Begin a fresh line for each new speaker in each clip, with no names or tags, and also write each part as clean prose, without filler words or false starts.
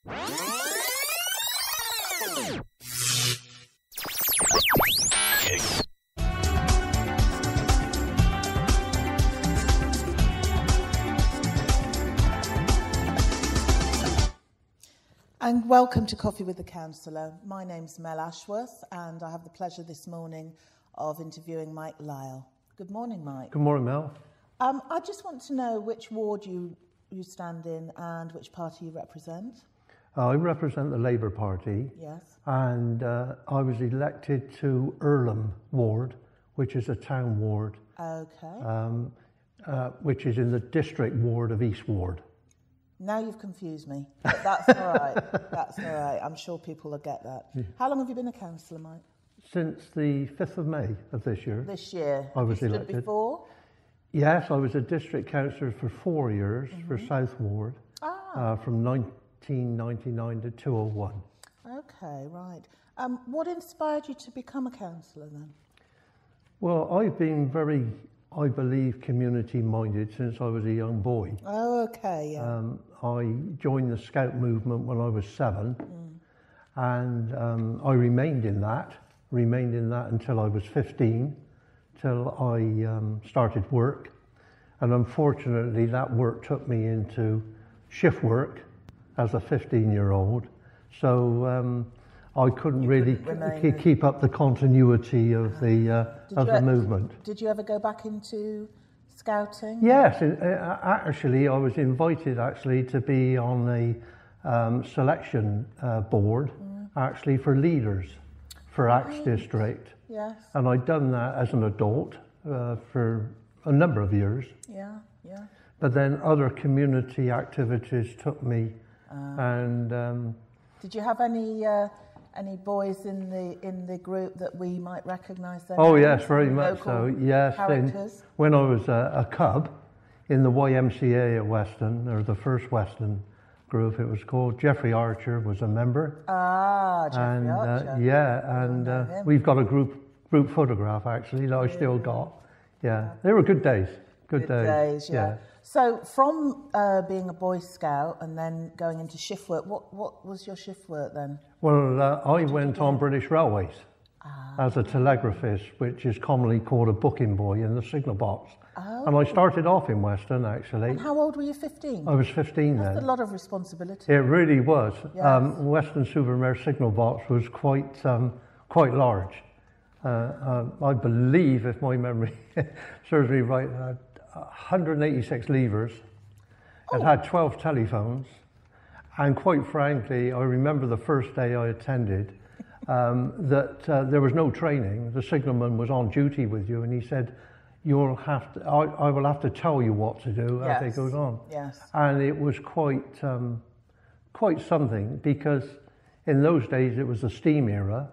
And welcome to Coffee with the Councillor. My name's Mel Ashworth, and I have the pleasure this morning of interviewing Mike Lyall. Good morning, Mike.
Good morning, Mel.
I just want to know which ward you stand in and which party you represent.
I represent the Labour Party.
Yes.
And I was elected to Earlham Ward, which is a town ward.
Okay.
Which is in the district ward of East Ward.
Now you've confused me, but that's all right. That's all right. I'm sure people will get that. Yeah. How long have you been a councillor, Mike?
Since the 5th of May of this year.
This year?
I was elected.
Stood before?
Yes, I was a district councillor for 4 years for South Ward, from 1999 to 2001.
Okay, right. What inspired you to become a councillor then?
Well, I've been very, I believe, community-minded since I was a young boy.
Oh, okay, yeah.
I joined the Scout movement when I was 7, and I remained in that until I was 15, till I started work. And unfortunately, that work took me into shift work as a 15-year-old. So I couldn't really keep up the continuity of the movement.
Did you ever go back into scouting?
Yes, actually, I was invited to be on the selection board actually for leaders for Axe District.
Yes.
And I'd done that as an adult for a number of years.
Yeah, yeah.
But then other community activities took me, and
did you have any boys in the group that we might recognise?
Oh yes, very much so. Yes, when I was a cub in the YMCA at Weston, or the first Weston group, it was called. Jeffrey Archer was a member.
Jeffrey Archer.
Yeah, and we've got a group photograph actually that I still got. Yeah, they were good days. Good days.
Yeah. So from being a Boy Scout and then going into shift work, what was your shift work then?
Well, I went on British Railways as a telegraphist, which is commonly called a booking boy in the signal box. Oh. And I started off in Weston, actually.
And how old were you, 15?
I was 15 then.
That's a lot of responsibility.
It really was.
Yes.
Weston Supermare signal box was quite large. I believe, if my memory serves me right, 186 levers. It had 12 telephones. And quite frankly, I remember the first day I attended that there was no training. The signalman was on duty with you, and he said, "You'll have to. I will have to tell you what to do as it goes on."
Yes.
And it was quite something, because in those days it was the steam era.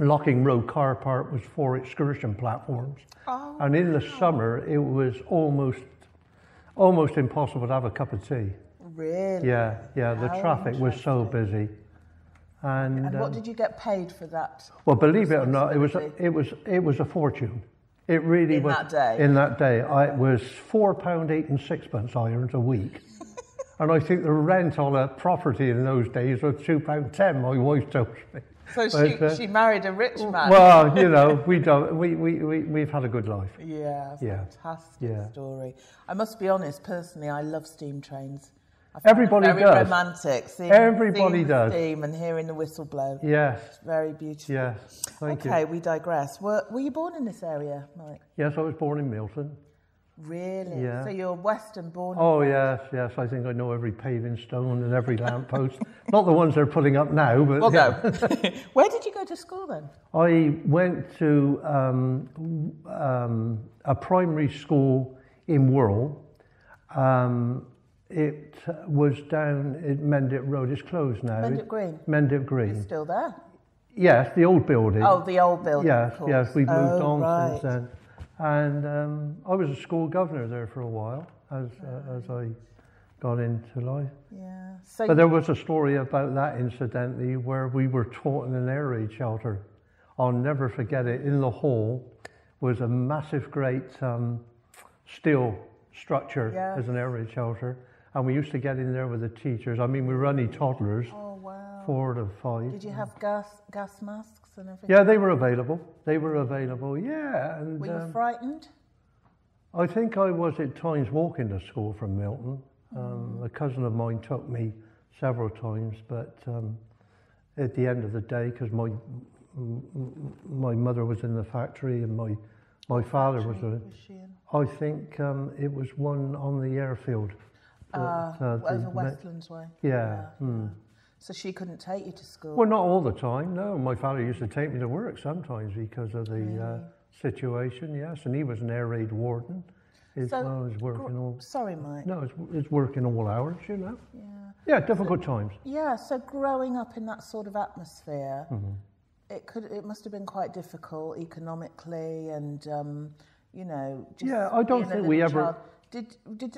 Locking Road car park was 4 excursion platforms, and in the summer it was almost impossible to have a cup of tea.
Really?
Yeah. The traffic was so busy. And
what did you get paid for that?
Well, believe it or not, it was a fortune. It really was. In that day, it was £4.8 and 6 irons a week. And I think the rent on a property in those days was £2.10. My wife told me.
So she married a rich man.
Well, you know, we've had a good life.
Yeah, fantastic story. I must be honest, personally, I love steam trains.
Everybody does.
Very romantic.
Everybody does.
Steam and hearing the whistle blow.
Yes.
It's very beautiful.
Yes. Thank you.
Okay, we digress. Were you born in this area, Mike?
Yes, I was born in Milton.
Really?
Yeah.
So you're Western born?
Oh, yes. I think I know every paving stone and every lamppost. Not the ones they're putting up now, but...
Well, no. Where did you go to school then?
I went to a primary school in Wirral. It was down at Mendip Road. It's closed now.
Mendip Green?
Mendip Green.
It's still there?
Yes, the old building.
Oh, the old building.
Yes, we've moved on since
right.
then. And I was a school governor there for a while as I got into life.
Yeah.
But there was a story about that, incidentally, where we were taught in an air raid shelter. I'll never forget it. In the hall was a massive, great steel structure as an air raid shelter. and we used to get in there with the teachers. I mean, we were only toddlers,
Oh, wow.
4 to 5.
Did you have gas masks and everything?
Yeah, they were available. Yeah. And,
were you frightened?
I think I was at times walking to school from Milton. A cousin of mine took me several times, but at the end of the day, because my mother was in the factory and my father was
she in?
I think it was one on the airfield.
Over Westlands Way?
Yeah.
So she couldn't take you to school?
Well, not all the time, no. My father used to take me to work sometimes because of the situation, yes. And he was an air raid warden. Was working all...
Sorry, Mike.
No, it's working all hours, you know.
Yeah.
Yeah, difficult times.
Yeah, so growing up in that sort of atmosphere, it must have been quite difficult economically and, you know... Just
I don't think we ever...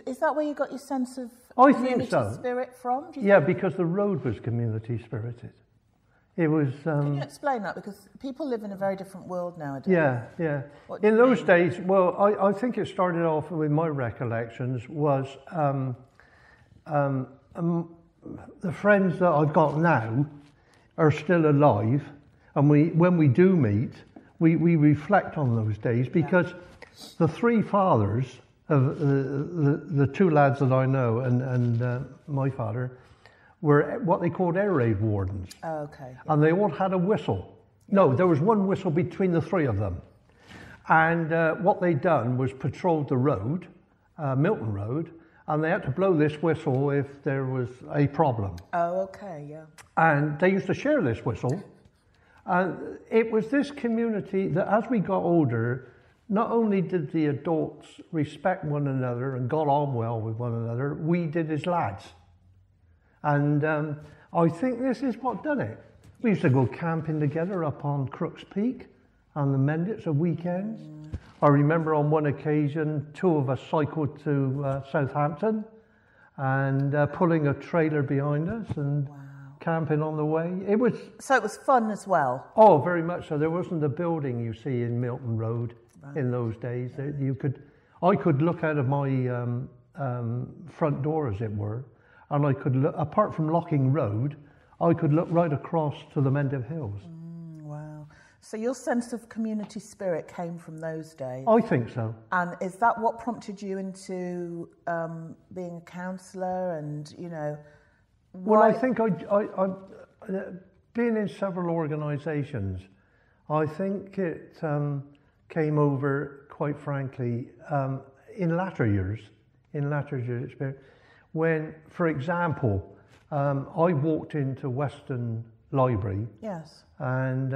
Is that where you got your sense of
community
spirit from?
Because the road was community spirited. It was...
Can you explain that? Because people live in a very different world nowadays.
Yeah. In those days, well, I think it started off with my recollections was the friends that I've got now are still alive, and when we do meet, we reflect on those days because the 3 fathers of the 2 lads that I know and my father were what they called air raid wardens.
Oh, okay. Yeah.
And they all had a whistle. No, there was one whistle between the 3 of them. And what they'd done was patrolled the road, Milton Road, and they had to blow this whistle if there was a problem.
Oh, okay, yeah.
And they used to share this whistle. And it was this community that as we got older, not only did the adults respect one another and got on well with one another, we did as lads. And I think this is what done it. We used to go camping together up on Crooks Peak on the Mendits at weekends. I remember on one occasion, 2 of us cycled to Southampton and pulling a trailer behind us and camping on the way.
So it was fun as well?
Oh, very much so. There wasn't the building you see in Milton Road in those days. I could look out of my front door, as it were, and I could look, apart from Locking Road, I could look right across to the Mendive Hills.
Wow. So your sense of community spirit came from those days?
I think so.
And is that what prompted you into being a councillor and, you know...
Well, I think I being in several organisations, I think it came over, quite frankly, in latter years experience. When, for example, I walked into Western Library. Yes. And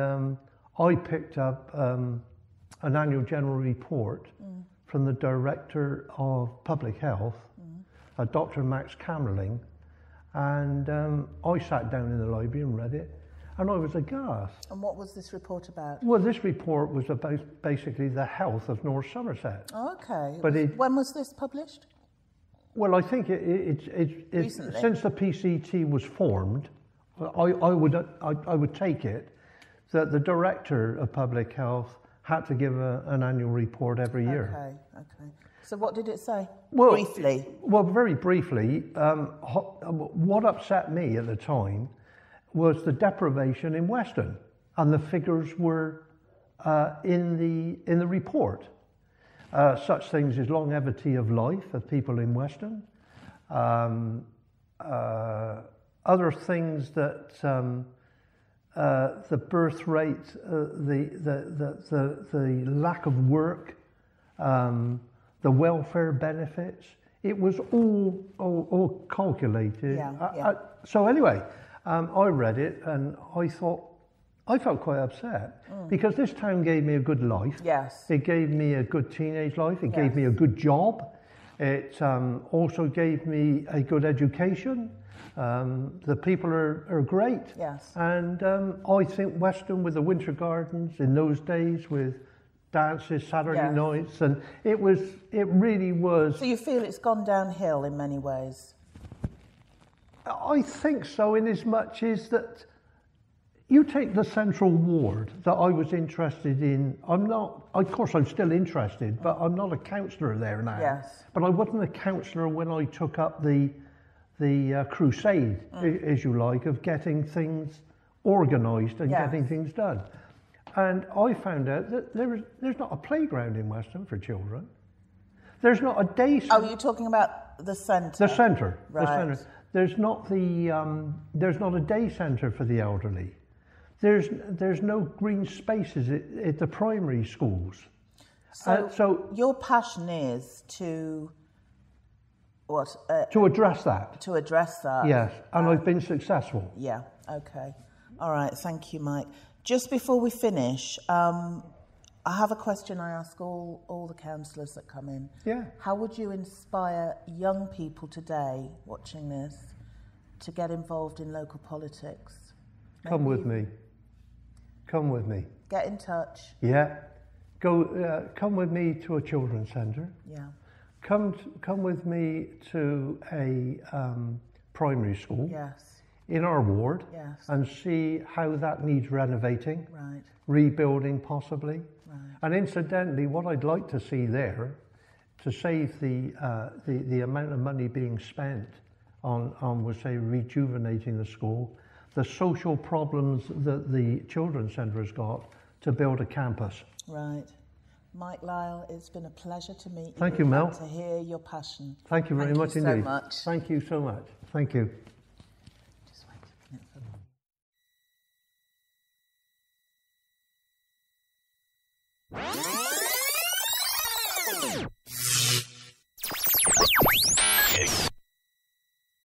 I picked up an annual general report from the Director of Public Health, Dr. Max Camerling, and I sat down in the library and read it, and I was aghast.
And what was this report about?
Well, this report was about basically the health of North Somerset.
Oh, okay. But when was this published?
Well, I think it's since the PCT was formed, I would take it that the Director of Public Health had to give an annual report every year.
Okay. So what did it say? Well, briefly.
Well, very briefly, what upset me at the time was the deprivation in Weston, and the figures were in the report. Such things as longevity of life of people in Weston, other things that the birth rate, the lack of work, the welfare benefits. It was all calculated. So anyway, I read it and I felt quite upset because this town gave me a good life. Yes. It gave me a good teenage life. It gave me a good job. It also gave me a good education. The people are great. Yes. And I think Weston with the Winter Gardens in those days with dances Saturday nights, and it really was.
So you feel it's gone downhill in many ways?
I think so, in as much as that you take the central ward that I was interested in. Of course I'm still interested, but I'm not a councillor there now. Yes. But I wasn't a councillor when I took up the crusade, as you like, of getting things organised and getting things done. And I found out that there's not a playground in Weston for children. There's not a day centre.
Oh, you're talking about the centre?
The centre.
Right.
The centre. There's not a day centre for the elderly. There's no green spaces at the primary schools.
So your passion is to what?
To address that.
To address that.
Yes, and I've been successful.
Yeah. Okay. All right. Thank you, Mike. Just before we finish, I have a question I ask all the councillors that come in.
Yeah.
How would you inspire young people today watching this to get involved in local politics?
Come with me. Come with me.
Get in touch.
Yeah. Come with me to a children's centre.
Yeah.
Come with me to a primary school.
Yes.
In our ward.
Yes.
And see how that needs renovating.
Right.
Rebuilding possibly.
Right.
And incidentally, what I'd like to see there, to save the amount of money being spent on we'll say, rejuvenating the school, the social problems that the children's centre has got, to build a campus.
Right. Mike Lyall, it's been a pleasure to meet you.
Thank you, Mel.
And to hear your passion.
Thank you very much indeed.
Thank you so much.
Thank you so much. Thank you.
Just wait a minute for me.